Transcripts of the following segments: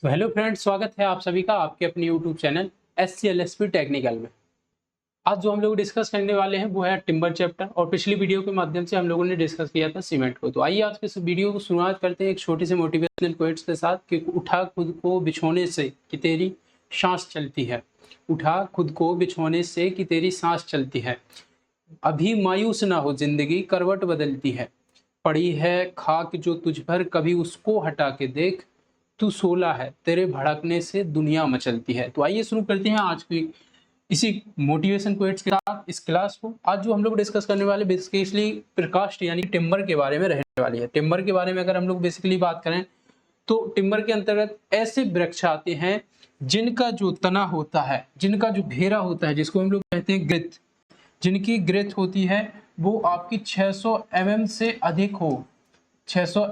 तो hello friends, स्वागत है आप सभी का आपके अपने यूट्यूब चैनल SCLSP टेक्निकल में। आज जो हम लोग डिस्कस करने वाले हैं वो है टिम्बर चैप्टर, और पिछली वीडियो के माध्यम से हम लोगों ने डिस्कस किया था सीमेंट को। तो आइए आज के इस वीडियो को शुरुआत करते हैं एक छोटे से मोटिवेशनल कोट्स के साथ कि उठा खुद को बिछोने से कि तेरी सांस चलती है। उठा खुद को बिछोने से कि तेरी सांस चलती है। अभी मायूस ना हो, जिंदगी करवट बदलती है। पड़ी है खाक जो तुझ पर, कभी उसको हटा के देख। तू सोला है, तेरे भड़कने से दुनिया मचलती है। तो आइए शुरू करते हैं आज की इसी मोटिवेशन क्वेट्स के साथ इस क्लास को। आज जो हम लोग डिस्कस करने वाले बेसिकली प्रकास्ट यानी टिम्बर के बारे में रहने वाली है। टिम्बर के बारे में अगर हम लोग बेसिकली बात करें तो टिम्बर के अंतर्गत ऐसे वृक्ष आते हैं जिनका जो तना होता है, जिनका जो घेरा होता है, जिसको हम लोग कहते हैं ग्रेथ, जिनकी ग्रेथ होती है वो आपकी 600 mm से अधिक हो, 600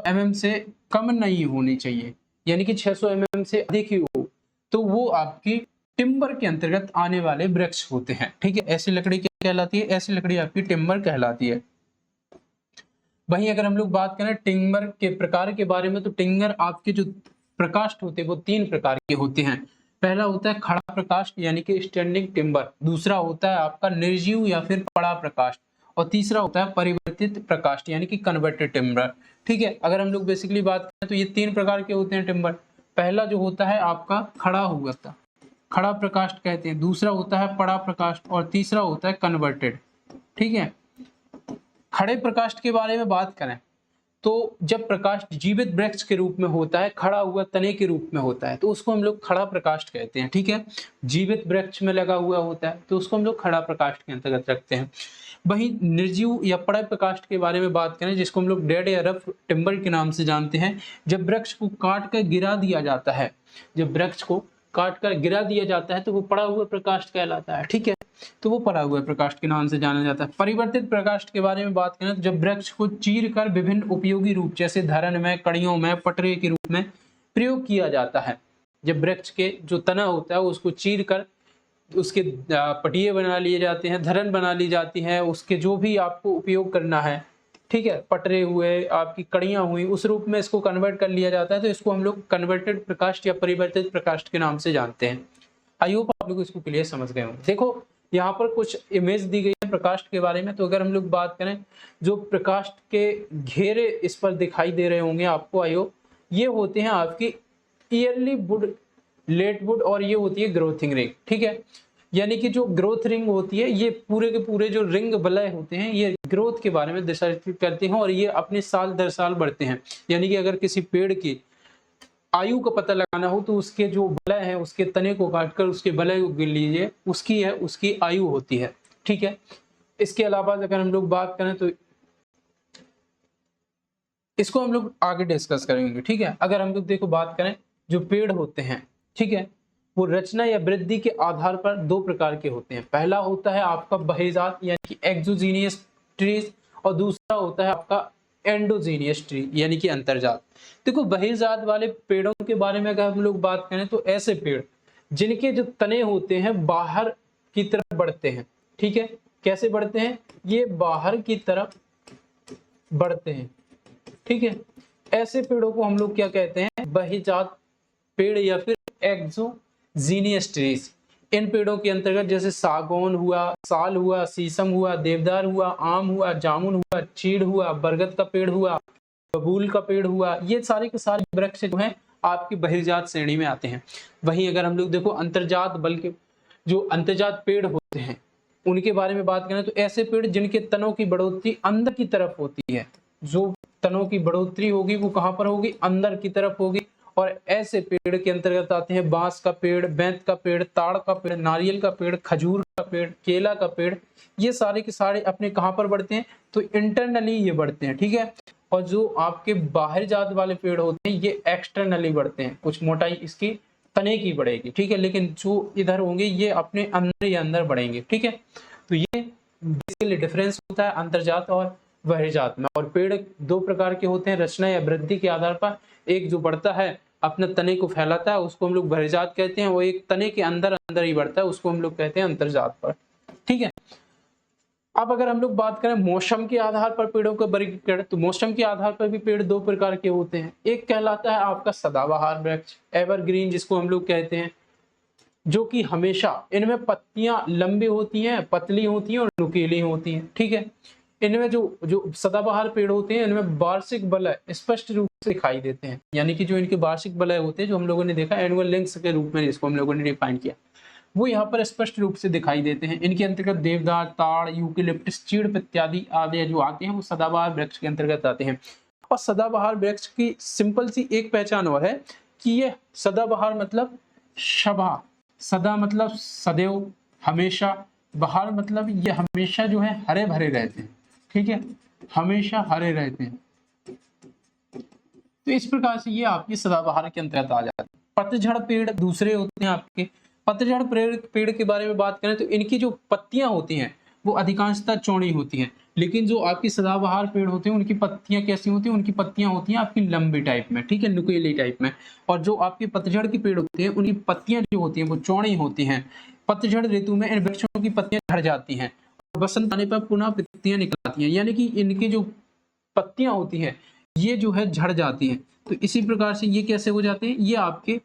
mm से कम नहीं होनी चाहिए, यानी कि 600 mm से अधिक ही हो तो वो आपकी टिम्बर के अंतर्गत आने वाले वृक्ष होते हैं। ठीक है, ऐसी लकड़ी क्या कहलाती है? ऐसी लकड़ी आपकी टिम्बर कहलाती है। वहीं अगर हम लोग बात करें टिम्बर के प्रकार के बारे में तो टिम्बर आपके जो प्रकाष्ठ होते हैं वो 3 प्रकार के होते हैं। पहला होता है खड़ा प्रकाष्ठ यानी कि स्टैंडिंग टिम्बर, दूसरा होता है आपका निर्जीव या फिर पड़ा प्रकाष्ठ, और तीसरा होता है परिवर्तित प्रकाष्ठ यानी कि कन्वर्टेड टिम्बर। ठीक है, अगर हम लोग बेसिकली बात करें तो ये 3 प्रकार के होते हैं टिम्बर। पहला जो होता है आपका खड़ा हुआ था, खड़ा प्रकाष्ठ कहते हैं, दूसरा होता है पड़ा प्रकाष्ठ, और तीसरा होता है कन्वर्टेड। ठीक है, खड़े प्रकाष्ठ के बारे में बात करें तो जब प्रकाष्ठ जीवित वृक्ष के रूप में होता है, खड़ा हुआ तने के रूप में होता है, तो उसको हम लोग खड़ा प्रकाष्ठ कहते हैं। ठीक है, जीवित वृक्ष में लगा हुआ होता है तो उसको हम लोग खड़ा प्रकाष्ठ के अंतर्गत रखते हैं। वहीं निर्जीव या पड़ा प्रकाष्ठ के बारे में बात करें जिसको हम लोग डेड या रफ टिम्बर के नाम से जानते हैं, जब वृक्ष को काट कर गिरा दिया जाता है, जब वृक्ष को काट कर गिरा दिया जाता है तो वो पड़ा हुआ प्रकाष्ठ कहलाता है। ठीक है, तो वो पड़ा हुआ प्रकाष्ठ के नाम से जाना जाता है। परिवर्तित प्रकाष्ठ के बारे में बात करें तो जब वृक्ष को चीर कर विभिन्न उपयोगी रूप जैसे धरन में, कड़ियों में, पटरे के रूप में प्रयोग किया जाता है। जब वृक्ष के जो तना होता है उसको चीर कर उसके पटिये बना लिए जाते हैं, धरन बना ली जाती है, उसके जो भी आपको उपयोग करना है, ठीक है, पटरे हुए, आपकी कड़ियां हुई, उस रूप में इसको कन्वर्ट कर लिया जाता है, तो इसको हम लोग कन्वर्टेड प्रकाष्ठ या परिवर्तित प्रकाष्ठ के नाम से जानते हैं। आई होप आप लोग इसको क्लियर समझ गए होंगे। देखो यहाँ पर कुछ इमेज दी गई है प्रकाष्ठ के बारे में। तो अगर हम लोग बात करें जो प्रकाष्ठ के घेरे इस पर दिखाई दे रहे होंगे आपको, आई होप ये होते हैं आपकी ईयरली वुड, लेट वुड, और ये होती है ग्रोथिंग रिंग। ठीक है, यानी कि जो ग्रोथ रिंग होती है, ये पूरे के पूरे जो रिंग वलय होते हैं ये ग्रोथ के बारे में दर्शाते करते हैं, और ये अपने साल दर साल बढ़ते हैं। यानी कि अगर किसी पेड़ की आयु का पता लगाना हो तो उसके जो वलय है, उसके तने को काटकर उसके वलय को गिन लीजिए, उसकी आयु होती है। ठीक है, इसके अलावा अगर हम लोग बात करें तो इसको हम लोग आगे डिस्कस करेंगे। ठीक है, अगर हम लोग देखो बात करें जो पेड़ होते हैं, ठीक है, वो रचना या वृद्धि के आधार पर 2 प्रकार के होते हैं। पहला होता है आपका बहिर्जात यानी कि एक्सोजीनियस ट्रीज, और दूसरा होता है आपका एंडोजीनियस ट्री यानी कि अंतर्जात। देखो बहिर्जात वाले पेड़ों के बारे में अगर हम लोग बात करें तो ऐसे पेड़ जिनके जो तने होते हैं बाहर की तरफ बढ़ते हैं। ठीक है, कैसे बढ़ते हैं? ये बाहर की तरफ बढ़ते हैं। ठीक है, ऐसे पेड़ों को हम लोग क्या कहते हैं? बहिर्जात पेड़ या फिर एक्सोजीनियस ट्रीज। इन पेड़ों के अंतर्गत जैसे सागौन हुआ, साल हुआ, शीशम हुआ, देवदार हुआ, आम हुआ, जामुन हुआ, चीड़ हुआ, बरगद का पेड़ हुआ, बबूल का पेड़ हुआ, ये सारे के सारे वृक्ष जो हैं आपकी बहिर्जात श्रेणी में आते हैं। वहीं अगर हम लोग देखो अंतर्जात बल्कि जो अंतर्जात पेड़ होते हैं उनके बारे में बात करें तो ऐसे पेड़ जिनके तनों की बढ़ोतरी अंदर की तरफ होती है। जो तनों की बढ़ोतरी होगी वो कहाँ पर होगी? अंदर की तरफ होगी। और ऐसे पेड़ के अंतर्गत आते हैं बांस का पेड़, बेंत का पेड़, ताड़ का पेड़, नारियल का पेड़, खजूर का पेड़, केला का पेड़। ये सारे के सारे अपने कहाँ पर बढ़ते हैं? तो इंटरनली ये बढ़ते हैं। ठीक है, और जो आपके बाहर जात वाले पेड़ होते हैं ये एक्सटर्नली बढ़ते हैं, कुछ मोटाई इसकी तने की बढ़ेगी। ठीक है, लेकिन जो इधर होंगे ये अपने अंदर ही अंदर बढ़ेंगे। ठीक है, तो ये बेसिकली डिफरेंस होता है अंतर्जात और बहिर्जात में। और पेड़ 2 प्रकार के होते हैं रचना या वृद्धि के आधार पर। एक जो बढ़ता है अपने तने को फैलाता है उसको हम लोग बहिर्जात कहते हैं, वो एक तने के अंदर अंदर ही बढ़ता है उसको हम लोग कहते हैं अंतर्जात पर। ठीक है, अब अगर हम लोग बात करें मौसम के आधार पर पेड़ों का वर्गीकरण, तो मौसम के आधार पर भी पेड़ दो प्रकार के होते हैं। एक कहलाता है आपका सदाबहार वृक्ष, एवरग्रीन जिसको हम लोग कहते हैं, जो कि हमेशा, इनमें पत्तियां लंबी होती हैं, पतली होती हैं और नुकीली होती हैं, ठीक है। इनमें जो जो सदाबहार पेड़ होते हैं, इनमें वार्षिक वलय स्पष्ट रूप से दिखाई देते हैं, यानी कि जो इनके वार्षिक वलय होते हैं, जो हम लोगों ने देखा एनुअल लिंक्स के रूप में इसको हम लोगों ने डिफाइन किया, वो यहाँ पर स्पष्ट रूप से दिखाई देते हैं। इनके अंतर्गत देवदार, ताड़, यूकेलिप्टस, चीड़ इत्यादि आदि जो आते हैं वो सदाबहार वृक्ष के अंतर्गत आते हैं। और सदाबहार वृक्ष की सिंपल सी एक पहचान और है कि ये सदाबहार मतलब सदा, सदा मतलब सदैव, हमेशा, बहार मतलब ये हमेशा जो है हरे भरे रहते हैं, ठीक है, हमेशा हरे रहते हैं। तो इस प्रकार से ये आपकी सदाबहार के अंतर्गत आ जाते हैं। पतझड़ पेड़ दूसरे होते हैं आपके। पतझड़ पेड़ के बारे में बात करें तो इनकी जो पत्तियां होती हैं वो अधिकांशतः चौड़ी होती हैं, लेकिन जो आपकी सदाबहार पेड़ होते हैं उनकी पत्तियां कैसी होती हैं, उनकी पत्तियां होती हैं आपकी लंबी टाइप में, ठीक है, नुकीली टाइप में। और जो आपके पतझड़ के पेड़ होते हैं उनकी पत्तियां जो होती हैं वो चौड़ी होती हैं। पतझड़ ऋतु में इन वृक्षों की पत्तियां झड़ जाती हैं, बसंत आने पर पुनः पत्तियां निकल आती हैं, यानी कि इनकी जो पत्तियां होती हैं ये जो है झड़ जाती हैं। तो इसी प्रकार से ये कैसे हो जाते हैं, ये आपके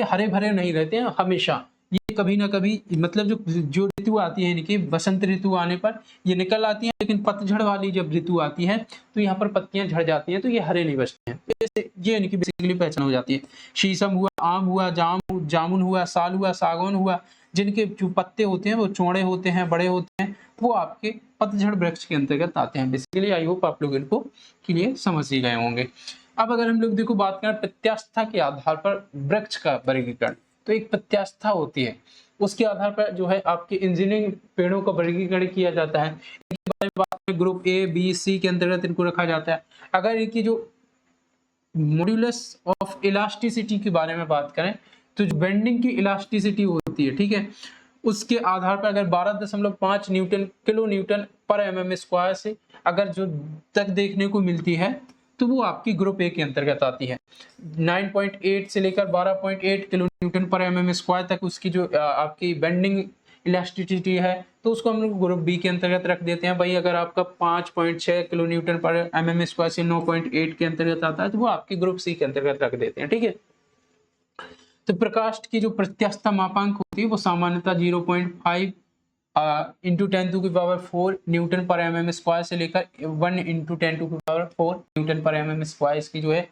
हरे भरे नहीं रहते हैं हमेशा, ये कभी ना कभी मतलब जो ऋतु आती है इनकी, बसंत ऋतु आने पर ये निकल आती है, लेकिन पतझड़ वाली जब ऋतु आती है तो यहाँ पर पत्तियां झड़ जाती हैं, तो ये हरे नहीं बचते हैं। ये इनकी बेसिकली पहचान हो जाती है। शीशम हुआ, आम हुआ, जामुन हुआ, साल हुआ, सागौन हुआ, जिनके जो पत्ते होते हैं वो चौड़े होते हैं, बड़े होते हैं, वो आपके पतझड़ वृक्ष के अंतर्गत आते हैं। बेसिकली आई होप आप लोग इनको क्लियर समझ ही गए होंगे। अब अगर हम लोग देखो बात करें प्रत्यास्था के आधार पर वृक्ष का वर्गीकरण, तो एक प्रत्यास्था होती है, उसके आधार पर जो है आपके इंजीनियरिंग पेड़ों का वर्गीकरण किया जाता है। इनके बारे में बात करें ग्रुप ए बी सी के अंतर्गत इनको रखा जाता है। अगर इनकी जो मॉड्यूलस ऑफ इलास्टिसिटी के बारे में बात करें तो जो बेंडिंग की इलास्टिसिटी होती है, ठीक है, उसके आधार पर अगर 12.5 न्यूटन किलो न्यूटन पर एमएम स्क्वायर से अगर जो तक देखने को मिलती है तो वो आपकी ग्रुप ए के अंतर्गत आती है। 9.8 से लेकर 12.8 किलो न्यूटन पर एमएम स्क्वायर तक उसकी जो आपकी बेंडिंग इलास्टिसिटी है तो उसको हम लोग ग्रुप बी के अंतर्गत रख देते हैं। भाई अगर आपका 5.6 किलो न्यूटन पर एमएम स्क्वायर से 9.8 के अंतर्गत आता है तो वो आपके ग्रुप सी के अंतर्गत रख देते हैं, ठीक है। तो प्रकाश की जो प्रत्यास्था मापांक होती है वो सामान्यतः 0.5 इंटू 10⁴ न्यूटन पर एमएम स्क्वायर से लेकर 1 इंटू 10⁴ न्यूटन पर एमएम स्क्वायर इसकी जो है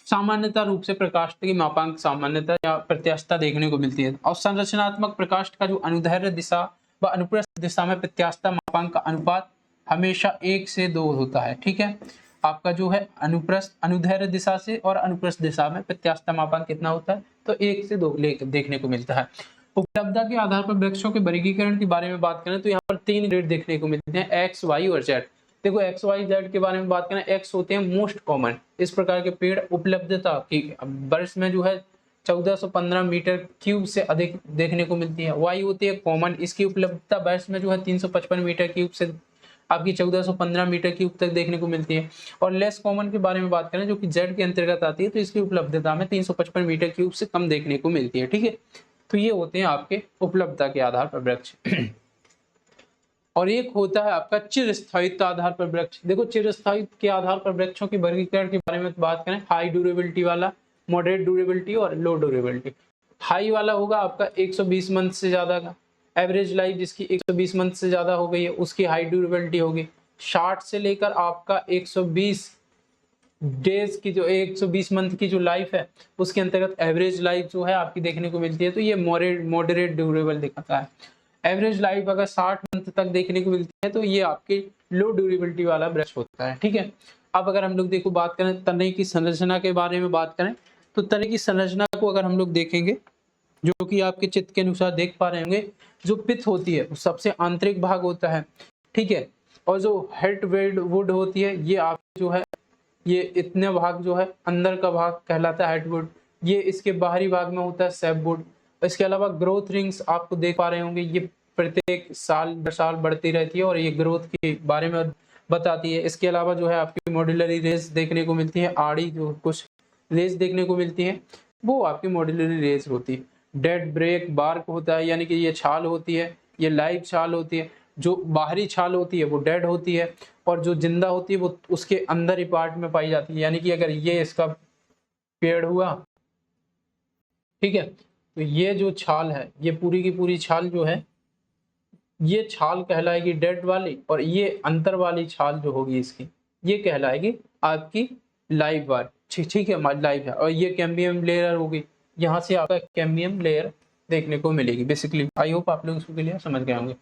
सामान्यता रूप से प्रकाश की मापांक सामान्यता या प्रत्यास्था देखने को मिलती है। और संरचनात्मक प्रकाश का जो अनुदैर्ध्य दिशा व अनुप्रस्थ दिशा में प्रत्यास्था मापांक का अनुपात हमेशा 1 से 2 होता है, ठीक है। आपका जो है अनुदैर्ध्य दिशा से और अनुप्रस्थ दिशा में प्रत्यास्था मापांक कितना होता है, तो 1 से 2 देखने को मिलता है। उपलब्धता के आधार पर वृक्षों के वर्गीकरण के बारे में बात करें तो यहाँ पर 3 ग्रेड देखने को मिलते हैं, एक्स, वाई और जेड। देखो एक्स, वाई, जेड के बारे में बात करें, एक्स होते हैं मोस्ट कॉमन, इस प्रकार के पेड़ उपलब्धता की वर्ष में जो है 1415 मीटर क्यूब से अधिक देखने को मिलती है। वाई होती है कॉमन, इसकी उपलब्धता वर्ष में जो है 355 मीटर क्यूब से आपकी 1415 मीटर क्यूब तक देखने को मिलती है। और लेस कॉमन के बारे में बात करें जो कि जेड के अंतर्गत आती है तो इसकी उपलब्धता में 355 मीटर क्यूब से कम देखने को मिलती है, ठीक है। तो ये होते हैं आपके उपलब्धता के आधार पर वृक्ष। और एक होता है आपका चिरस्थायित्व आधार पर वृक्ष। देखो चिरस्थायित्व के आधार पर वृक्षों के वर्गीकरण के बारे में बात करें, हाई ड्यूरेबिलिटी वाला, मॉडरेट ड्यूरेबिलिटी और लो ड्यूरेबिलिटी। हाई वाला होगा आपका 120 मंथ से ज्यादा का, एवरेज लाइफ जिसकी 120 मंथ से ज्यादा हो गई है उसकी हाई ड्यूरेबिलिटी होगी। 60 से लेकर आपका 120 डेज की जो 120 मंथ की जो लाइफ है उसके अंतर्गत एवरेज लाइफ जो है आपकी देखने को मिलती है, तो ये मॉडरेट ड्यूरेबल दिखाता है। एवरेज लाइफ अगर 60 मंथ तक देखने को मिलती है तो ये आपकी लो ड्यूरेबिलिटी वाला वृक्ष होता है, ठीक है। अब अगर हम लोग देखो बात करें तने की संरचना के बारे में बात करें तो तने की संरचना को अगर हम लोग देखेंगे जो कि आपके चित्र के अनुसार देख पा रहे होंगे, जो पिथ होती है वो सबसे आंतरिक भाग होता है, ठीक है। और जो हेड वुड होती है ये आप जो है ये इतने भाग जो है अंदर का भाग कहलाता है हेडवुड, ये इसके बाहरी भाग में होता है सेपवुड। इसके अलावा ग्रोथ रिंग्स आपको देख पा रहे होंगे, ये प्रत्येक साल साल बढ़ती रहती है और ये ग्रोथ के बारे में बताती है। इसके अलावा जो है आपकी मॉड्यूलरी रेस देखने को मिलती है, आड़ी जो कुछ रेस देखने को मिलती है वो आपकी मॉड्यूलरी रेस होती है। डेड ब्रेक बार्क होता है, यानी कि ये छाल होती है, ये लाइव छाल होती है। जो बाहरी छाल होती है वो डेड होती है और जो जिंदा होती है वो उसके अंदर ही पार्ट में पाई जाती है। यानी कि अगर ये इसका पेड़ हुआ, ठीक है, तो ये जो छाल है, ये पूरी की पूरी छाल जो है, ये छाल कहलाएगी डेड वाली, और ये अंतर वाली छाल जो होगी इसकी, ये कहलाएगी आपकी लाइव वाली। ठीक है, लाइव है। और ये कैम्बियम लेयर होगी, यहाँ से आपका कैम्बियम लेयर देखने को मिलेगी। बेसिकली आई होप आप लोग इसको क्लियर समझ गए होंगे।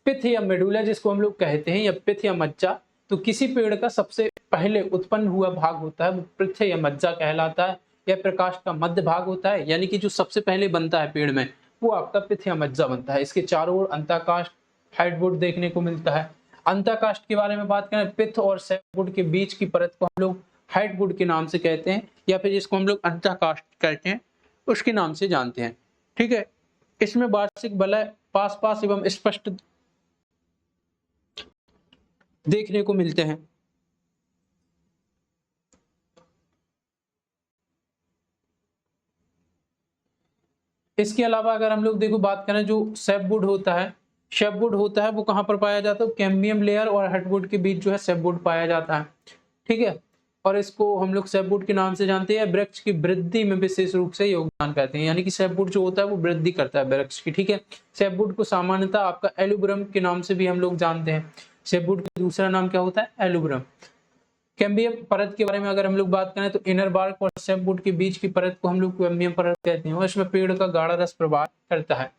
पिथ या मेडुला जिसको हम लोग कहते हैं, या पिथ या मज्जा, तो किसी पेड़ का सबसे पहले उत्पन्न हुआ भाग होता है वो पिथ या मज्जा कहलाता है। यह प्रकाश का मध्य भाग होता है, यानी कि जो सबसे पहले बनता है पेड़ में वो आपका पिथ या मज्जा बनता है। इसके चारों ओर अंतःकाष्ठ हार्डवुड देखने को मिलता है। अंतःकाष्ठ के बारे में बात करें, पिथ और सैपवुड के बीच की परत को हम लोग हार्डवुड के नाम से कहते हैं, या फिर जिसको हम लोग अंतःकाष्ठ कहते हैं उसके नाम से जानते हैं। ठीक है, इसमें वार्षिक वलय पास पास एवं स्पष्ट देखने को मिलते हैं। इसके अलावा अगर हम लोग देखो बात करें, जो सैपवुड होता है, सैपवुड होता है वो कहाँ पर पाया जाता है, कैम्बियम लेयर और हार्डवुड के बीच जो है सैपवुड पाया जाता है। ठीक है, और इसको हम लोग सैपवुड के नाम से जानते हैं। वृक्ष की वृद्धि में विशेष रूप से योगदान करते हैं, यानी कि सैपवुड जो होता है वो वृद्धि करता है वृक्ष की। ठीक है, सैपवुड को सामान्यतः आपका एलुब्रम के नाम से भी हम लोग जानते हैं। सैपवुड का दूसरा नाम क्या होता है, एलुब्रम। कैम्बियम परत के बारे में अगर हम लोग बात करें तो इनर बार्क और सैपवुड के बीच की परत को हम लोग कैम्बियम परत कहते हैं, और इसमें पेड़ का गाढ़ा रस प्रवाह करता है।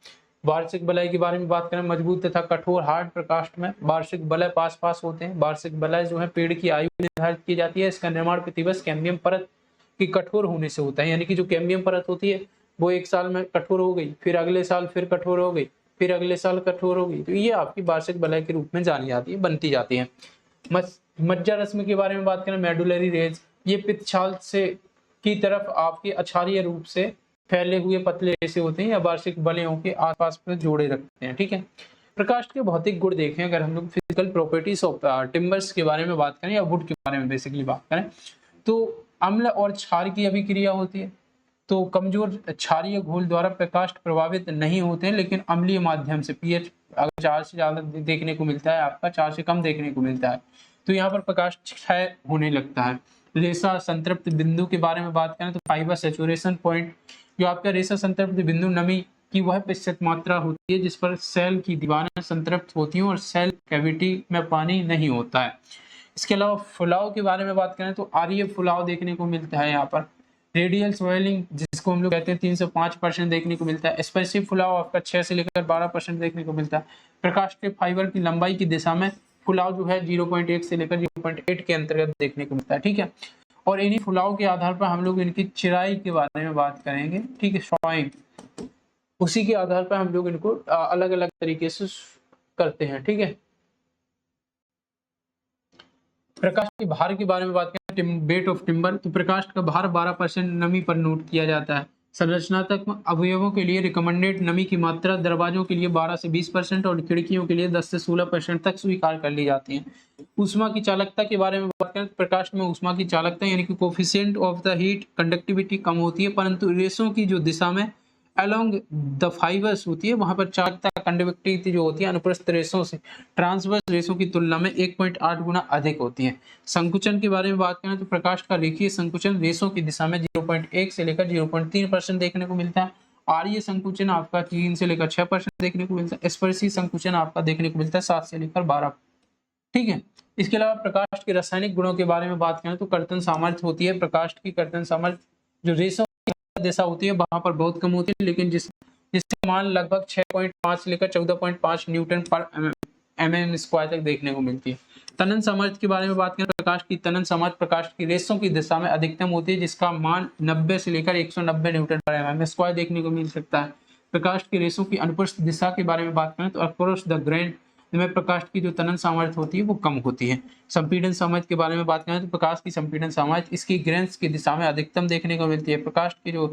वार्षिक वलय के बारे में बात करें, मजबूत तथा कठोर हार्ड प्रकाष्ठ में वार्षिक वलय पास पास होते हैं। वार्षिक वलय जो है पेड़ की आयु निर्धारित की जाती है। इसका निर्माण प्रतिवर्ष कैम्बियम परत की कठोर होने से होता है, यानी कि जो कैम्बियम परत होती है वो एक साल में कठोर हो गई, फिर अगले साल फिर कठोर हो गई, फिर अगले साल कठोर हो गई, तो ये आपकी वार्षिक वलय के रूप में जानी जाती है, बनती जाती है। मज्जा रश्मि के बारे में बात करें, मेडुलरी रेज, ये पित्त छाल से की तरफ आपके अक्षारीय रूप से फैले हुए पतले रेशे होते हैं या वार्षिक वलयों के आसपास में जोड़े रखते हैं। ठीक है, प्रकाश के भौतिक गुण देखें, अगर हम लोग फिजिकल प्रॉपर्टीज ऑफ टिम्बर्स के बारे में बात करें या वुड के बारे में बेसिकली बात करें, तो अम्ल और क्षार की अभिक्रिया होती है। तो कमजोर क्षारीय घोल द्वारा प्रकाश प्रभावित नहीं होते हैं, लेकिन अम्लीय माध्यम से पीएच अगर 4 से ज्यादा देखने को मिलता है, आपका 4 से कम देखने को मिलता है, तो यहाँ पर प्रकाश क्षय होने लगता है। रेशा संतृप्त बिंदु के बारे में बात करें तो फाइबर सेचुरेशन पॉइंट, जो आपका रेशा संतृप्त बिंदु नमी की वह प्रतिशत मात्रा होती है जिस पर सेल की दीवारें संतृप्त होती हैं और सेल कैविटी में पानी नहीं होता है। इसके अलावा फुलाव के बारे में बात करें तो आर्य फुलाव देखने को मिलता है। यहाँ पर रेडियल स्वेलिंग जिसको हम लोग कहते हैं 305% देखने को मिलता है। स्पेसिफिक फुलाव आपका 6 से लेकर 12% देखने को मिलता है। प्रकाश के फाइबर की लंबाई की दिशा में फुलाव जो है 0.1 से लेकर 0.8 के अंतर्गत देखने को मिलता है। ठीक है, और इन्हीं फुलाव के आधार पर हम लोग इनकी चिराई के बारे में बात करेंगे। ठीक है, सॉइंग, उसी के आधार पर हम लोग इनको अलग अलग तरीके से करते हैं। ठीक है, प्रकाश के भार के बारे में बात करें, वेट ऑफ टिम्बर, तो प्रकाश का भार 12% नमी पर नोट किया जाता है। संरचनात्मक अवयवों के लिए रिकमेंडेड नमी की मात्रा दरवाजों के लिए 12 से 20% और खिड़कियों के लिए 10 से 16% तक स्वीकार कर ली जाती है। ऊष्मा की चालकता के बारे में बात करें तो प्रकाश में ऊष्मा की चालकता यानी कि coefficient of the heat conductivity कम होती है, परंतु रेशों की जो दिशा में अलोंग द फाइबर्स होती है वहां पर चालकता कंडक्टिविटी जो होती है अनुप्रस्थ रेशों से ट्रांसवर्स रेशों की तुलना में 1.8 गुना अधिक होती है। संकुचन के बारे में बात करें तो प्रकाश का रेखीय संकुचन रेशों की दिशा में 0.1 से लेकर 0.3% देखने को मिलता है। आर्य संकुचन आपका 3 से लेकर 6% देखने को मिलता है। स्पर्शी संकुचन आपका देखने को मिलता है 7 से लेकर 12। ठीक है, इसके अलावा प्रकाश के रासायनिक गुणों के बारे में बात करें तो कर्तन सामर्थ्य होती है। प्रकाश की कर्तन सामर्थ्य जो रेशों दिशा होती है वहां पर बहुत कम होती है, लेकिन जिसका मान लगभग 6.5 से लेकर 14.5 न्यूटन पर mm स्क्वायर तक देखने को मिलती है। तनन सामर्थ्य के बारे में बात करें, प्रकाश की तनन सामर्थ्य प्रकाश की रेशों की दिशा में अधिकतम होती है जिसका मान 90 से लेकर 190 न्यूटन पर mm स्क्वायर देखने को मिल सकता है। प्रकाश की रेशों की अनुप्रस्थ दिशा के बारे में बात करें तो अक्रॉस द ग्रेन में प्रकाश की जो तनन सामर्थ्य होती है वो कम होती है। संपीड़न सामर्थ्य के बारे में बात करें तो प्रकाश की संपीड़न सामर्थ्य इसकी ग्रेन्स की दिशा में अधिकतम देखने को मिलती है। प्रकाश की जो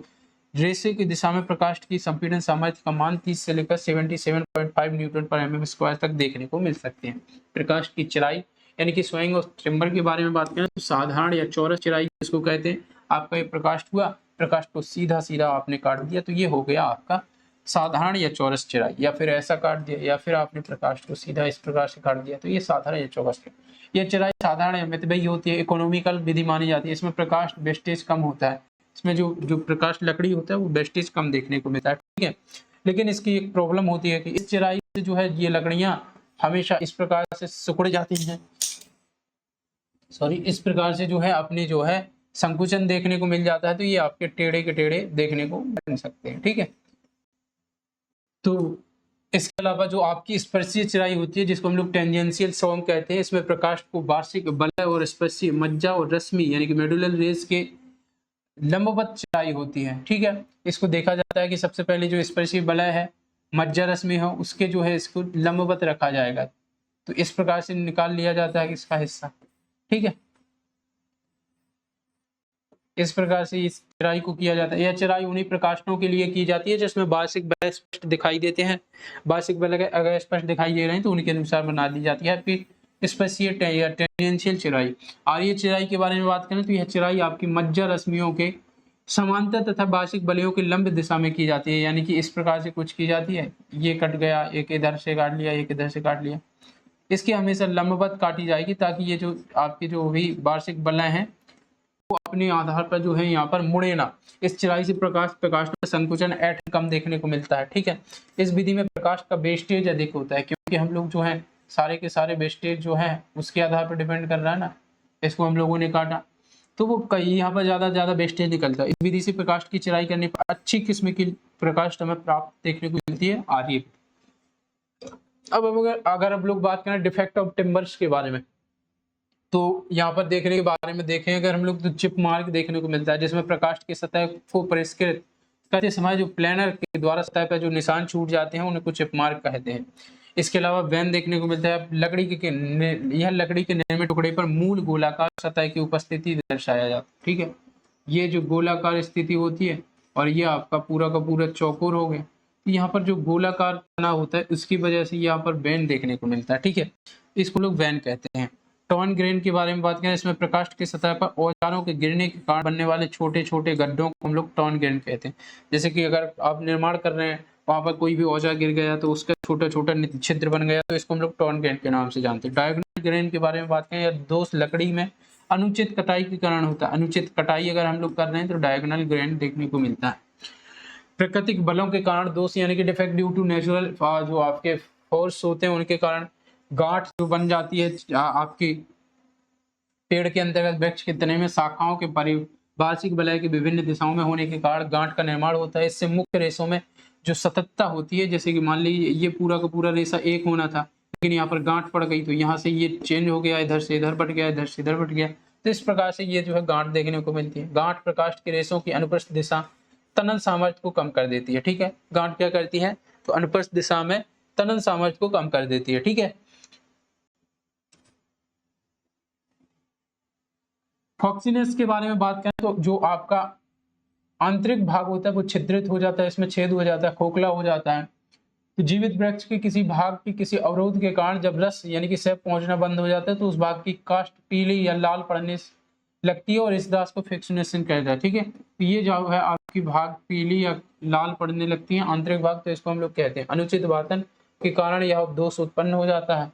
रेशे की दिशा में प्रकाश की संपीड़न सामर्थ्य का मान 30 से लेकर 77.5 न्यूटन पर mm स्क्वायर तक देखने को मिल सकते हैं। प्रकाश की चिराई यानी कि स्वयं ऑफ चैम्बर के बारे में बात करें तो साधारण या चौरस चिराई जिसको कहते हैं, आपका ये प्रकाश हुआ, प्रकाश को सीधा सीधा आपने काट दिया तो ये हो गया आपका साधारण या चौरस चिराई, या फिर ऐसा काट दिया, या फिर आपने प्रकाश को सीधा इस प्रकार से काट दिया, तो ये साधारण या चौरस चिराई। ये चिराई साधारण या मितव्ययी होती है, इकोनॉमिकल विधि मानी जाती है। इसमें प्रकाश वेस्टेज कम होता है, इसमें जो जो प्रकाश लकड़ी होता है वो वेस्टेज कम देखने को मिलता है, ठीक है। लेकिन इसकी एक प्रॉब्लम होती है कि इस चिराई से जो है ये लकड़ियां हमेशा इस प्रकार से सिकुड़ जाती हैं, सॉरी, इस प्रकार से जो है अपनी जो है संकुचन देखने को मिल जाता है, तो ये आपके टेढ़े के टेढ़े देखने को मिल सकते हैं, ठीक है। तो इसके अलावा जो आपकी स्पर्शीय चिराई होती है, जिसको हम लोग टेंजेंशियल सॉन्ग कहते हैं, इसमें प्रकाश को वार्षिक बलय और स्पर्शीय मज्जा और रश्मि यानी कि मेडुलर रेज के लंबवत चिराई होती है, ठीक है। इसको देखा जाता है कि सबसे पहले जो स्पर्शीय बलय है, मज्जा रश्मि हो, उसके जो है इसको लंबवत रखा जाएगा, तो इस प्रकार से निकाल लिया जाता है इसका हिस्सा, ठीक है। इस प्रकार से इस चिराई को किया जाता है। यह चिराई उन्हीं प्रकाशनों के लिए की जाती है जिसमें वार्षिक बलय स्पष्ट दिखाई देते हैं। वार्षिक बलय अगर स्पष्ट दिखाई दे रहे हैं तो उनके अनुसार बना दी जाती है। फिर स्पर्शीय या टेंजेंशियल चिराई, और ये चिराई के बारे में बात करें तो यह चिराई आपकी मज्जा रश्मियों के समांतर तथा वार्षिक बलयों की लंब दिशा में की जाती है, यानी कि इस प्रकार से कुछ की जाती है, ये कट गया, एक इधर से काट लिया, एक इधर से काट लिया, इसकी हमेशा लंबवत काटी जाएगी ताकि ये जो आपके जो भी वार्षिक बलय हैं वो अपने आधार पर जो है यहाँ पर मुड़े ना। इस चिराई से प्रकाश में संकुचन एटम कम देखने को मिलता है, ठीक है। इस विधि में प्रकाश का वेस्टेज अधिक होता है, क्योंकि हम लोग जो है सारे के सारे वेस्टेज जो है उसके आधार पर डिपेंड कर रहा है ना। इसको हम लोगों ने काटा तो वो कई यहाँ पर ज्यादा वेस्टेज निकलता है। इस विधि से प्रकाश की चिराई करने पर अच्छी किस्म की प्रकाश हमें प्राप्त देखने को मिलती है आर्य। अब अगर हम लोग बात करें डिफेक्ट ऑफ टिम्बर्स के बारे में, तो यहाँ पर देखने के बारे में देखें अगर हम लोग तो चिप मार्क देखने को मिलता है, जिसमें प्रकाश की सतह को परिष्कृत करते समय जो प्लेनर के द्वारा सतह पर जो निशान छूट जाते हैं उनको चिप मार्क कहते हैं। इसके अलावा वैन देखने को मिलता है, यह लकड़ी के निर्मित टुकड़े पर मूल गोलाकार सतह की उपस्थिति दर्शाया जाता है, ठीक है। ये जो गोलाकार स्थिति होती है और ये आपका पूरा का पूरा चौकोर हो गया, यहाँ पर जो गोलाकार तना होता है उसकी वजह से यहाँ पर वैन देखने को मिलता है, ठीक है। इसको लोग वैन कहते हैं। टॉन ग्रेन के बारे में बात करें, इसमें प्रकाश की सतह पर औजारों के गिरने के कारण बनने वाले छोटे छोटे गड्ढों को हम लोग टॉन ग्रेन कहते हैं। जैसे कि अगर आप निर्माण कर रहे हैं, वहां पर कोई भी औजार गिर गया तो उसका छोटा छोटा छिद्र बन गया, तो इसको हम लोग टॉन ग्रेन के नाम से जानते हैं। डायगोनल ग्रेन के बारे में बात करें, या दोष लकड़ी में अनुचित कटाई के कारण होता है। अनुचित कटाई अगर हम लोग कर रहे हैं तो डायगोनल ग्रेन देखने को मिलता है। प्राकृतिक बलों के कारण दोष यानी कि डिफेक्ट ड्यू टू नेचुरल जो आपके फोर्स होते हैं उनके कारण गांठ जो बन जाती है आपकी पेड़ के अंतर्गत वृक्ष के तने में शाखाओं के वार्षिक बलय की विभिन्न दिशाओं में होने के कारण गांठ का निर्माण होता है। इससे मुख्य रेशों में जो सततता होती है, जैसे कि मान लीजिए ये पूरा का पूरा रेशा एक होना था लेकिन यहाँ पर गांठ पड़ गई तो यहाँ से ये चेंज हो गया, इधर से इधर बट गया, इधर से इधर बट गया, तो इस प्रकार से ये जो है गांठ देखने को मिलती है। गांठ प्रकाश के रेशों की अनुप्रस्थ दिशा तनन सामर्थ्य को कम कर देती है, ठीक है। गांठ क्या करती है तो अनुप्रस्थ दिशा में तनन सामर्थ्य को कम कर देती है, ठीक है। फॉक्सीनेस के बारे में बात करें तो जो आपका आंतरिक भाग होता है वो छिद्रित हो जाता है, इसमें छेद हो जाता है, खोखला हो जाता है। तो जीवित वृक्ष के किसी भाग की किसी अवरोध के कारण जब रस यानी कि सेब पहुंचना बंद हो जाता है तो उस भाग की कास्ट पीली या लाल पड़ने लगती है और इस दास को फिक्सनेशन कहता है, ठीक है। तो ये जो है आपकी भाग पीली या लाल पड़ने लगती है आंतरिक भाग, तो इसको हम लोग कहते हैं अनुचित वातन के कारण यह दोष उत्पन्न हो जाता है।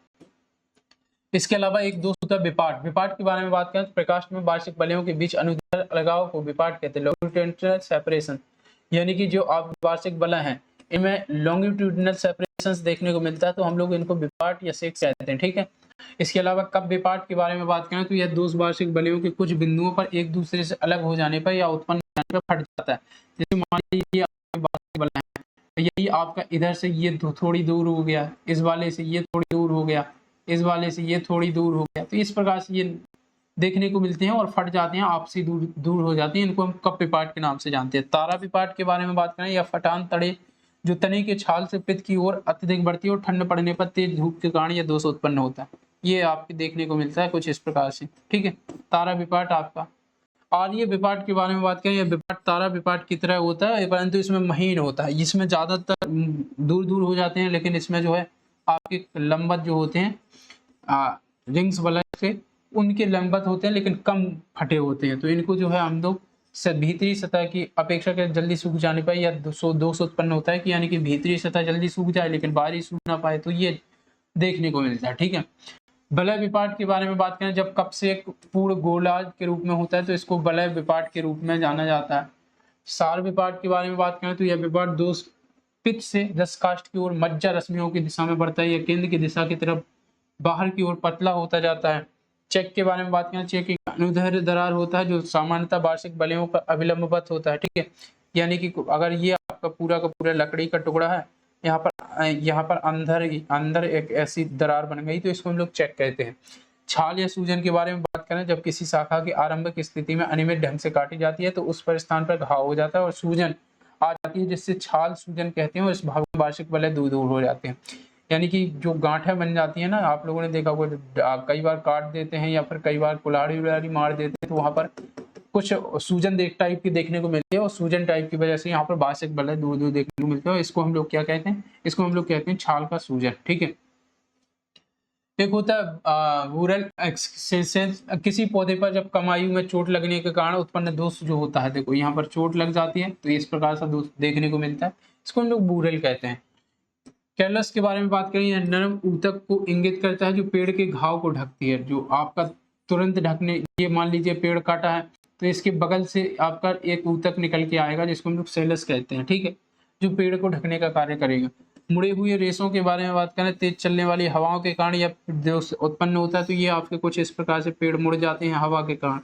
इसके अलावा एक दोष होता है विपाट। विपाट के बारे में बात करें तो प्रकाश में वार्षिक बलयों के बीच अनुदैर्घ्य अलगाव को विपाट कहते हैं, लॉन्गिट्यूडिनल सेपरेशन। यानी कि जो आप वार्षिक बलय हैं इनमें लॉन्गिट्यूडिनल सेपरेशन देखने को मिलता है, तो हम लोग इनको विपाट या सेक्स कहते हैं, ठीक है। इसके अलावा कप विपाट के बारे में बात करें तो यह दो वार्षिक बलयों के कुछ बिंदुओं पर एक दूसरे से अलग हो जाने पर या उत्पन्न होने पर फट जाता है। जैसे मान लीजिए आपके वार्षिक बलय है, यही आपका इधर से ये थोड़ी दूर हो गया, इस वाले से ये थोड़ी दूर हो गया, इस वाले से ये थोड़ी दूर हो गया, तो इस प्रकार से ये देखने को मिलते हैं और फट जाते हैं, आपसी दूर हो जाती हैं। इनको हम कप विपाट के नाम से जानते हैं। तारा विपाट के बारे में बात करें, या फटान तड़े जो तने के छाल से पित्त की ओर अत्यधिक बढ़ती है और ठंड पड़ने पर तेज धूप के कारण यह दोष उत्पन्न होता है। ये आपके देखने को मिलता है कुछ इस प्रकार से, ठीक है। तारा विपाट आपका। आर्य विपाट के बारे में बात करें, यह विपाट तारा विपाट की तरह होता है परंतु इसमें महीन होता है। इसमें ज्यादातर दूर हो जाते हैं, लेकिन इसमें जो है आपके लंबत जो होते हैं रिंग्स बलय से उनके लंबत होते हैं लेकिन कम फटे होते हैं, तो इनको जो है हम लोग भीतरी सतह की अपेक्षाकृत जल्दी सूख जाने पर यह दोष उत्पन्न होता है कि यानी कि भीतरी सतह जल्दी सूख जाए लेकिन बाहरी सूख ना पाए, तो ये देखने को मिलता है। ठीक है, वलय विपाट के बारे में बात करें, जब कप से एक पूर्ण गोलार्ध के रूप में होता है तो इसको वलय विपाट के रूप में जाना जाता है। सार विपाट के बारे में बात करें तो यह विपाट दोष पिच से रसकाष्ठ की ओर मज्जा रश्मियों की दिशा में बढ़ता है, यह केंद्र की दिशा की तरफ बाहर की ओर पतला होता जाता है। चेक के बारे में बात करें, चेक एक अनुदैर्ध्य दरार होता है जो सामान्यतः वार्षिक वलयों पर अविलंबवत होता है। ठीक है, यानी कि अगर ये आपका पूरा का पूरा लकड़ी का टुकड़ा है, यहाँ पर अंदर एक ऐसी दरार बन गई तो इसको हम लोग चेक कहते हैं। छाल या सूजन के बारे में बात करें, जब किसी शाखा की आरंभिक स्थिति में अनियमित ढंग से काटी जाती है तो उस पर स्थान पर घाव हो जाता है और सूजन आ जाती है, जिससे छाल सूजन कहते हैं और इस भाग में वार्षिक वलय दूर हो जाते हैं। यानी कि जो गांठें बन जाती है ना, आप लोगों ने देखा होगा कई बार काट देते हैं या फिर कई बार कुल्हाड़ी उल्हाड़ी मार देते हैं तो वहां पर कुछ सूजन टाइप की देखने को मिलती है और सूजन टाइप की वजह से यहाँ पर वार्षिक वलय दूर देखने को मिलता है। इसको हम लोग क्या कहते हैं, इसको हम लोग कहते हैं छाल का सूजन। ठीक है, एक होता है वूरल एक्सेसेंस, किसी पौधे पर जब कम आयु में चोट लगने के कारण उत्पन्न दोष जो होता है, देखो यहाँ पर चोट लग जाती है तो इस प्रकार का दोष देखने को मिलता है, इसको हम लोग वूरल कहते हैं। कैलस के बारे में बात करें, यह नरम ऊतक को इंगित करता है जो पेड़ के घाव को ढकती है, जो आपका तुरंत ढकने, ये मान लीजिए पेड़ काटा है तो इसके बगल से आपका एक ऊतक निकल के आएगा जिसको हम लोग सेलस कहते हैं। ठीक है, जो पेड़ को ढकने का कार्य करेगा। मुड़े हुए रेशों के बारे में बात करें, तेज चलने वाली हवाओं के कारण यह उत्पन्न होता है, तो ये आपके कुछ इस प्रकार से पेड़ मुड़ जाते हैं हवा के कारण,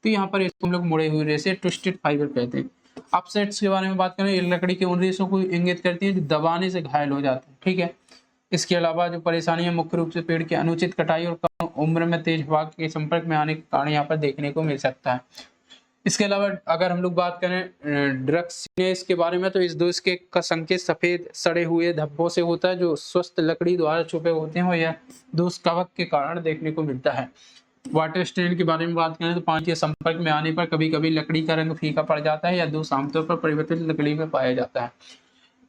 तो यहाँ पर इसको हम लोग मुड़े हुए रेशे ट्विस्टेड फाइबर कहते हैं। अपसेट्स के बारे में बात करें, ये लकड़ी के उन रेशों को इंगित करती है जो दबाने से घायल हो जाते हैं। ठीक है, इसके अलावा जो परेशानियां मुख्य रूप से पेड़ की अनुचित कटाई और कम उम्र में तेज हवा के संपर्क में आने के कारण यहाँ पर देखने को मिल सकता है। इसके अलावा अगर हम लोग बात करें ड्रक्सिनेस के बारे में, तो इस दोष के का संकेत सफेद सड़े हुए धब्बों से होता है जो स्वस्थ लकड़ी द्वारा छुपे होते हैं और यह दोष कवक के कारण देखने को मिलता है। वाटर स्टेन के बारे में बात करें तो पानी के संपर्क में आने पर कभी कभी लकड़ी का रंग फीका पड़ जाता है या दोष आमतौर पर परिवर्तित लकड़ी में पाया जाता है।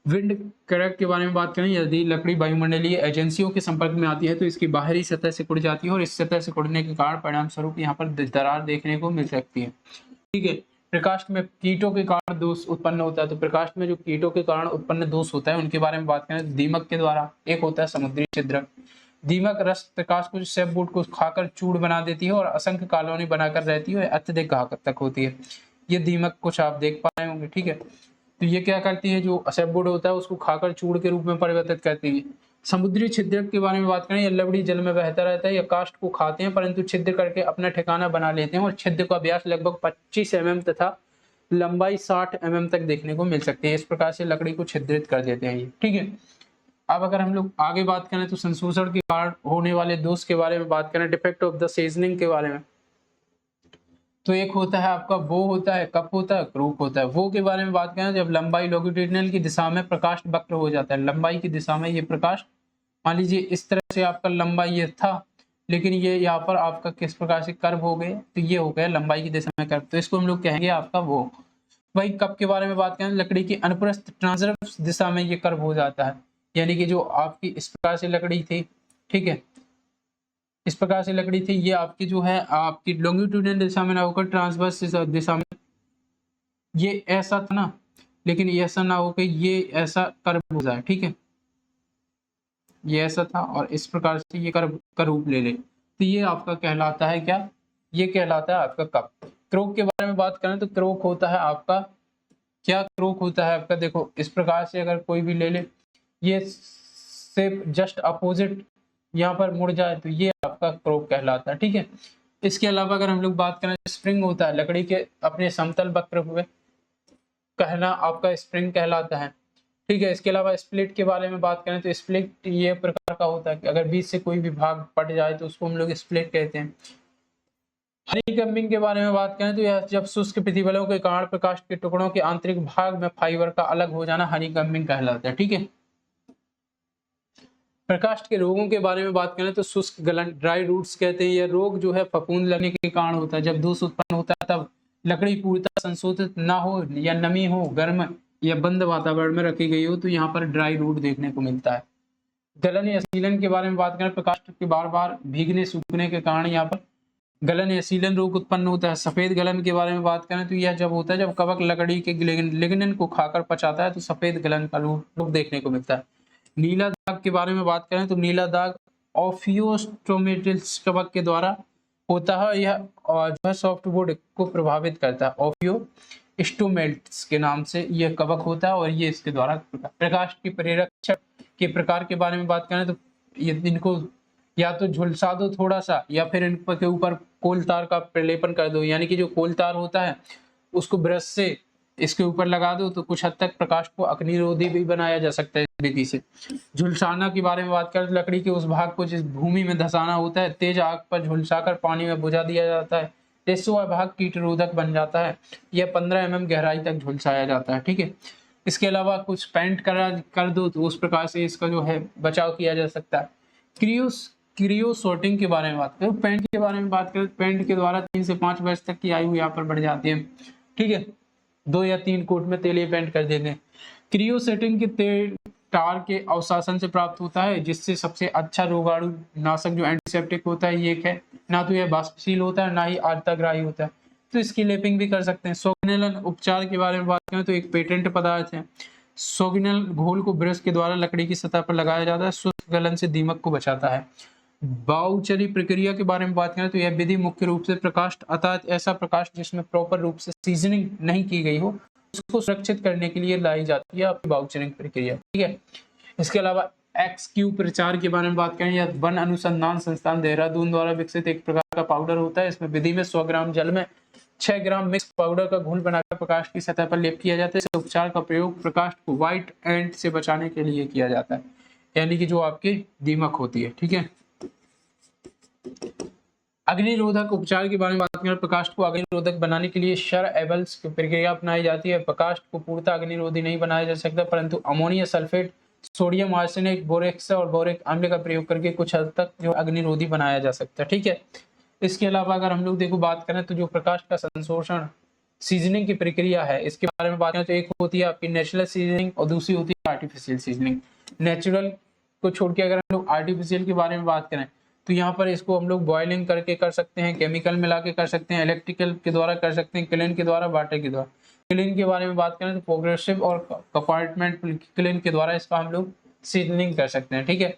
विंड क्रैक के बारे में बात करें, यदि लकड़ी वायुमंडलीय एजेंसियों के संपर्क में आती है तो इसकी बाहरी सतह से कुड़ जाती है और इस सतह से कुड़ने के कारण परिणाम स्वरूप यहाँ पर दरार देखने को मिल सकती है। ठीक है, प्रकाष्ठ में कीटों के कारण दोष उत्पन्न होता है, तो प्रकाष्ठ में जो कीटों के कारण उत्पन्न दोष होता है उनके बारे में बात करें, दीमक के द्वारा एक होता है समुद्री छिद्रक। दीमक रस प्रकाश को सेबूट को खाकर चूड़ बना देती है और असंख्य कॉलोनी बनाकर रहती है, अत्यधिक घातक होती है। ये दीमक कुछ आप देख पा रहे होंगे। ठीक है, तो ये क्या करती है, जो सेबूट होता है उसको खाकर चूड़ के रूप में परिवर्तित करती है। समुद्री छिद्रक के बारे में बात करें, यह लवड़ी जल में बहता रहता है, यह काष्ठ को खाते हैं परंतु छिद्र करके अपना ठिकाना बना लेते हैं और छिद्र का व्यास लगभग 25 mm तथा लंबाई 60 mm तक देखने को मिल सकती है। इस प्रकार से लकड़ी को छिद्रित कर देते हैं ये। ठीक है, अब अगर हम लोग आगे बात करें तो संशोषण के कारण होने वाले दोष के बारे में बात करें, डिफेक्ट ऑफ द सीजनिंग के बारे में, तो एक होता है आपका वो होता है, कप होता है, क्रूक होता है। वो के बारे में बात करें, जब लंबाई लॉन्गिट्यूडिनल की दिशा में प्रकाश वक्र हो जाता है, लंबाई की दिशा में ये प्रकाश, मान लीजिए इस तरह से आपका लंबाई ये था लेकिन ये यहाँ पर आपका किस प्रकार से कर्व हो गए, तो ये हो गया लंबाई की दिशा में कर्व, तो इसको हम लोग कहेंगे आपका वो। वही कप के बारे में बात करें, लकड़ी की अनुप्रस्थ ट्रांसवर्स दिशा में ये कर्व हो जाता है, यानी कि जो आपकी इस प्रकार से लकड़ी थी, ठीक है, इस प्रकार से लकड़ी थी, ये आपकी जो है आपकी लॉन्गिट्यूडिनल दिशा में ना होकर ट्रांसवर्स दिशा में, ये ऐसा था ना, लेकिन ये ऐसा ना होकर ये ऐसा कर्व हो जाए। ठीक है, ये ऐसा था और इस प्रकार से ये कर्व का रूप ले ले, तो ये आपका कहलाता है क्या, ये कहलाता है आपका कप। क्रोक के बारे में बात करें तो क्रोक होता है आपका क्या, क्रोक होता है आपका, देखो इस प्रकार से अगर कोई भी ले ले, ये शेप जस्ट अपोजिट यहाँ पर मुड़ जाए तो ये आपका क्रोक कहलाता है। ठीक है, इसके अलावा अगर हम लोग बात करें, स्प्रिंग होता है लकड़ी के अपने समतल वक्र हुए कहना आपका स्प्रिंग कहलाता है। ठीक है, इसके अलावा स्प्लिट के बारे में बात करें तो स्प्लिट ये प्रकार का होता है कि अगर बीच से कोई भी भाग पट जाए तो उसको हम लोग स्प्लिट कहते हैं। हनीकम्बिंग के बारे में बात करें तो यह जब शुष्क प्रतिबलों के कारण प्रकाश के टुकड़ों के आंतरिक भाग में फाइबर का अलग हो जाना हनीकम्बिंग कहलाता है। ठीक है, प्रकाष्ठ के रोगों के बारे में बात करें तो शुष्क गलन ड्राई रूट्स कहते हैं, यह रोग जो है फफूंद लगने के कारण होता है। जब दोष उत्पन्न होता है तब लकड़ी पूर्णतः संशोधित ना हो या नमी हो, गर्म या बंद वातावरण में रखी गई हो तो यहाँ पर ड्राई रूट देखने को मिलता है। गलन या सीलन के बारे में बात करें, प्रकाष्ठ के बार बार भीगने सूखने के कारण यहाँ पर गलन या सीलन रोग उत्पन्न होता है। सफेद गलन के बारे में बात करें तो यह जब होता है जब कवक लकड़ी के लिग्निन को खाकर पचाता है तो सफेद गलन का रोग देखने को मिलता है। नीला दाग के बारे में बात करें तो नीला दाग ओफियोस्टोमेटिस कवक के द्वारा होता है। यह जो है सॉफ्टवुड को प्रभावित करता है। ओफियोस्टोमेटिस के नाम से यह कवक होता है और ये इसके द्वारा प्रकाश की प्रेरक के प्रकार के बारे में बात करें तो ये इनको या तो झुलसा दो थोड़ा सा या फिर इन के ऊपर कोल तार का प्रलेपन कर दो, यानी कि जो कोल तार होता है उसको ब्रश से इसके ऊपर लगा दो तो कुछ हद तक प्रकाश को अग्निरोधी भी बनाया जा सकता है इस विधि से। झुलसाना के बारे में बात करें तो लकड़ी के उस भाग को जिस भूमि में धंसाना होता है तेज आग पर झुलसाकर पानी में बुझा दिया जाता है, जिससे वह भाग कीट रोधक बन जाता है। यह 15 mm गहराई तक झुलसाया जाता है। ठीक है, इसके अलावा कुछ पेंट कर दो तो उस प्रकार से इसका जो है बचाव किया जा सकता है। क्रियोसोटिंग के बारे में बात करें, पेंट के बारे में बात करें, पेंट के द्वारा 3 से 5 वर्ष तक की आयु यहाँ पर बढ़ जाती है। ठीक है, 2 या 3 कोट में तेलीय पेंट कर देते हैं। क्रियोसेटिंग के तेल टार के अवशासन से प्राप्त होता है, जिससे सबसे अच्छा रोगाणु नाशक जो एंटीसेप्टिक होता है ये है, ना तो यह वाष्पशील होता है ना ही आर्द्रताग्राही होता है, तो इसकी लेपिंग भी कर सकते हैं। सोगनेलन उपचार के बारे में बात करें तो एक पेटेंट पदार्थ है। सोगनेल घोल को ब्रश के द्वारा लकड़ी की सतह पर लगाया जाता है, शुष्क गलन से दीमक को बचाता है। बाउचरी प्रक्रिया के बारे में बात करें तो यह विधि मुख्य रूप से प्रकाश अर्थात ऐसा प्रकाश जिसमें प्रॉपर रूप से सीजनिंग नहीं की गई हो उसको सुरक्षित करने के लिए लाई जाती है आपकी बाउचरिंग प्रक्रिया। ठीक है, इसके अलावा एक्सक्यू प्रचार के बारे में बात करें, यह वन अनुसंधान संस्थान देहरादून द्वारा विकसित एक प्रकार का पाउडर होता है। इसमें विधि में 100 ग्राम जल में 6 ग्राम मिक्स पाउडर का घोल बनाकर प्रकाश की सतह पर लेप किया जाता है। इस उपचार का प्रयोग प्रकाश को व्हाइट एंड से बचाने के लिए किया जाता है, यानी कि जो आपकी दीमक होती है। ठीक है, अग्निरोधक उपचार के बारे में बात करें, प्रकाश को अग्निरोधक बनाने के लिए शर एबल्स की प्रक्रिया अपनाई जाती है। प्रकाश को पूर्णतः अग्निरोधी नहीं बनाया जा सकता, परंतु ammonia sulphate, sodium arsenate, borax और बोरिक अम्ल का प्रयोग करके कुछ हद तक जो अग्निरोधी बनाया जा सकता है। ठीक है, इसके अलावा अगर हम लोग देखो बात करें तो जो प्रकाश का संशोषण सीजनिंग की प्रक्रिया है इसके बारे में बात करें तो एक होती है आपकी नेचुरल सीजनिंग और दूसरी होती है आर्टिफिशियल सीजनिंग। नेचुरल को छोड़ के अगर हम लोग आर्टिफिशियल के बारे में बात करें तो यहाँ पर इसको हम लोग बॉइलिंग करके कर सकते हैं, केमिकल मिला के कर सकते हैं, इलेक्ट्रिकल के द्वारा कर सकते हैं, क्लीन के द्वारा, वाटर के द्वारा। क्लीन के बारे में बात करें तो प्रोग्रेसिव और कंपार्टमेंट क्लीन के द्वारा इसका हम लोग सीजनिंग कर सकते हैं। ठीक है,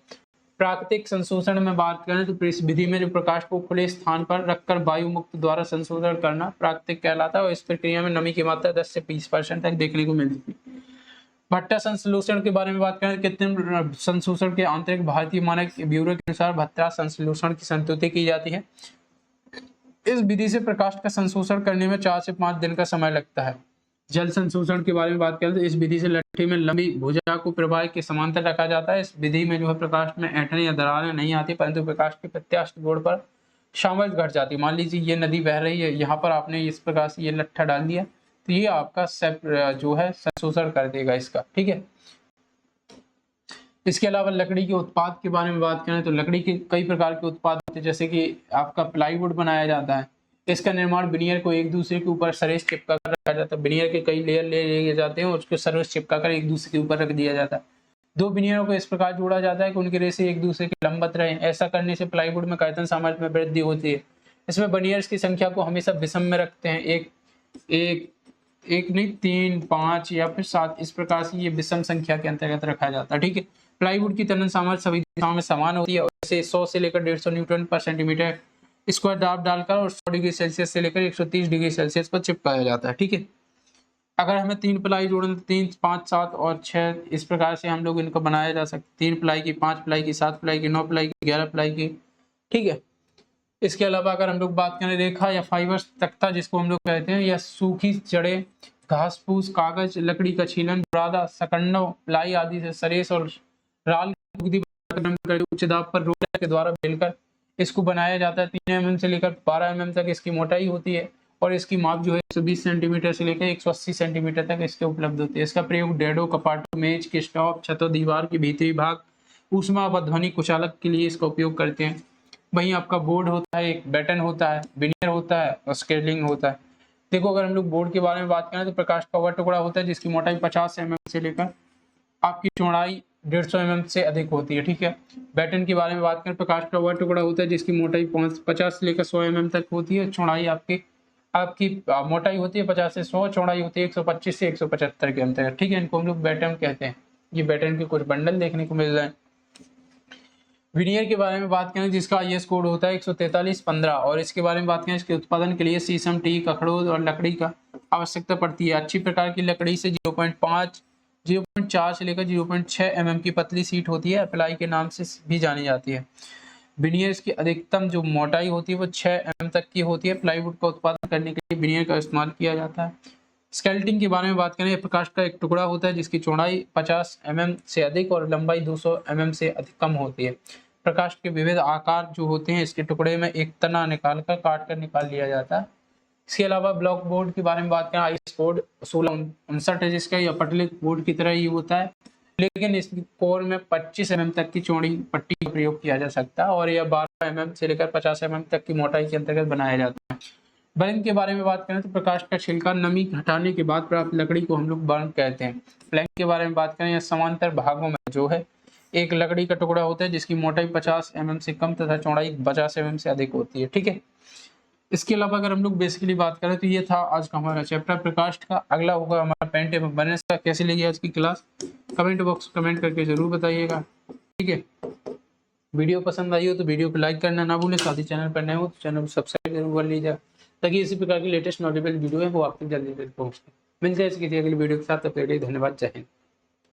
प्राकृतिक संशोधन में बात करें तो इस विधि में जो प्रकाश को खुले स्थान पर रखकर वायु मुक्त द्वारा संशोधन करना प्राकृतिक कहलाता है और इस प्रक्रिया में नमी की मात्रा 10 से 20% तक देखने को मिलती है। भट्टा संश्लेषण के बारे में बात करें, कृत्रिम संश्लेषण के आंतरिक भारतीय मानक ब्यूरो के अनुसार भट्टा संश्लेषण की संतुष्टि की जाती है। इस विधि से प्रकाश का संशोषण करने में 4 से 5 दिन का समय लगता है। जल संशोषण के बारे में बात करें तो इस विधि से लट्ठी में लंबी भुजा को प्रवाह के समांतर रखा जाता है। इस विधि में जो है प्रकाश में ऐंठने या दरारें नहीं आती, परंतु प्रकाश के प्रत्यास्थ गोड़ पर सामर्थ्य घट जाती है। मान लीजिए ये नदी बह रही है, यहाँ पर आपने इस प्रकार से ये लट्ठा डाल दिया तो ये आपका जो है संशोषण कर देगा इसका। ठीक है, इसके अलावा लकड़ी के उत्पाद के बारे में बात करें तो लकड़ी के कई प्रकार के उत्पाद होते हैं, जैसे कि आपका प्लाईवुड बनाया जाता है। इसका निर्माण विनियर को एक दूसरे के ऊपर सरेस चिपका कर रखा जाता है। विनियर के कई लेयर ले लिए जाते हैं और उसको सरेस चिपका कर एक दूसरे के ऊपर रख दिया जाता है। 2 विनियरों को इस प्रकार जोड़ा जाता है कि उनके रेशे एक दूसरे के लंबवत रहे। ऐसा करने से प्लाईवुड में कर्तन सामर्थ्य में वृद्धि होती है। इसमें विनियर्स की संख्या को हमेशा विषम में रखते हैं, एक नहीं 3, 5 या फिर 7, इस प्रकार से ये विषम संख्या के अंतर्गत रखा जाता है। ठीक है, प्लाईवुड की तनन सामर्थ्य सभी दिशाओं में समान होती है और इसे 100 से लेकर 150 न्यूटन पर सेंटीमीटर स्क्वायर दाब डालकर और 100 डिग्री सेल्सियस से लेकर 130 डिग्री सेल्सियस पर चिपकाया जाता है। ठीक है, अगर हमें 3 प्लाई जोड़ना तो 3, 5, 7 और 6 इस प्रकार से हम लोग इनको बनाया जा सकता है। 3 प्लाई की, 5 प्लाई की, 7 प्लाई की, 9 प्लाई की, 11 प्लाई की। ठीक है, इसके अलावा अगर हम लोग बात करें रेखा या फाइबर तख्ता जिसको हम लोग कहते हैं, या सूखी जड़ें, घास फूस, कागज, लकड़ी का छीलन, बुरादा, सकंडव, प्लाई आदि से सरेस और राल उच्च दाब पर रोलर के द्वारा बेलकर इसको बनाया जाता है। 3 mm से लेकर 12 mm तक इसकी मोटाई होती है और इसकी माप जो है 120 सेंटीमीटर से लेकर 180 सेंटीमीटर तक इसके उपलब्ध होती है। इसका प्रयोग डेडो, कपाटों, मेज के स्टॉप, छतों, दीवार के भीतरी भाग, ऊष्मा व ध्वनि कुचालक के लिए इसका उपयोग करते हैं। वहीं आपका बोर्ड होता है, एक बैटन होता है, विनियर होता है और स्केलिंग होता है। देखो अगर हम लोग बोर्ड के बारे में बात करें तो प्रकाश का वह टुकड़ा होता है जिसकी मोटाई 50 mm से लेकर आपकी चौड़ाई 150 mm से अधिक होती है। ठीक है, बैटन के बारे में बात करें, प्रकाश का वह टुकड़ा होता है जिसकी मोटाई 50 से लेकर 100 mm तक होती है। चौड़ाई आपकी मोटाई होती है 50 से 100, चौड़ाई होती है 125 से 175 के अंतर्गत। ठीक है, इनको हम लोग बैटन कहते हैं। ये बैटन के कुछ बंडल देखने को मिल रहे हैं। विनियर के बारे में बात करें जिसका IS कोड होता है 14315, और इसके बारे में बात करें, इसके उत्पादन के लिए शीशम, टीक, अखरोट और लकड़ी का आवश्यकता पड़ती है। अच्छी प्रकार की लकड़ी से 0.4 से लेकर 0.6 mm की पतली सीट होती है, अप्लाई के नाम से भी जानी जाती है। विनियर्स की अधिकतम जो मोटाई होती है वो 6 mm तक की होती है। प्लाईवुड का उत्पादन करने के लिए विनियर का इस्तेमाल किया जाता है। स्केल्टिंग के बारे में बात करें, प्रकाश का एक टुकड़ा होता है जिसकी चौड़ाई 50 mm से अधिक और लंबाई 200 mm से अधिक कम होती है। प्रकाश के विविध आकार जो होते हैं, इसके टुकड़े में एक तना निकालकर काट कर निकाल लिया जाता है। इसके अलावा ब्लॉक बोर्ड के बारे में बात करें, IS कोड 1659 है जिसका, यह पटले बोर्ड की तरह ही होता है, लेकिन इस कोर में 25 mm तक की चौड़ी पट्टी का प्रयोग किया जा सकता है और यह 12 mm से लेकर 50 mm तक की मोटाई के अंतर्गत बनाया जाता है। बर्न के बारे में बात करें तो प्रकाश का छिलका नमी हटाने के बाद प्राप्त लकड़ी को हम लोग बर्न कहते हैं। फ्लैंक के बारे में बात करें, यह समांतर भागों में जो है एक लकड़ी का टुकड़ा होता है जिसकी मोटाई 50 mm से कम तथा चौड़ाई 50 mm से अधिक होती है। ठीक है, इसके अलावा अगर हम लोग बेसिकली बात करें तो ये था आज का हमारा चैप्टर प्रकाश का। अगला होगा हमारा पेंट एवं बर्निश का। कैसी लगी आज की क्लास, कमेंट बॉक्स कमेंट करके जरूर बताइएगा। ठीक है, वीडियो पसंद आई हो तो वीडियो को लाइक करना ना भूलें, साथ ही चैनल पर नए हो तो चैनल को सब्सक्राइब जरूर कर लीजिएगा ताकि इसी प्रकार की लेटेस्ट नोटिफिकेशन वीडियो है वो आपके जल्दी जल्दी पहुंचे। मिलते हैं किसी अगली वीडियो के साथ, तब तक के लिए धन्यवाद, जय हिंद।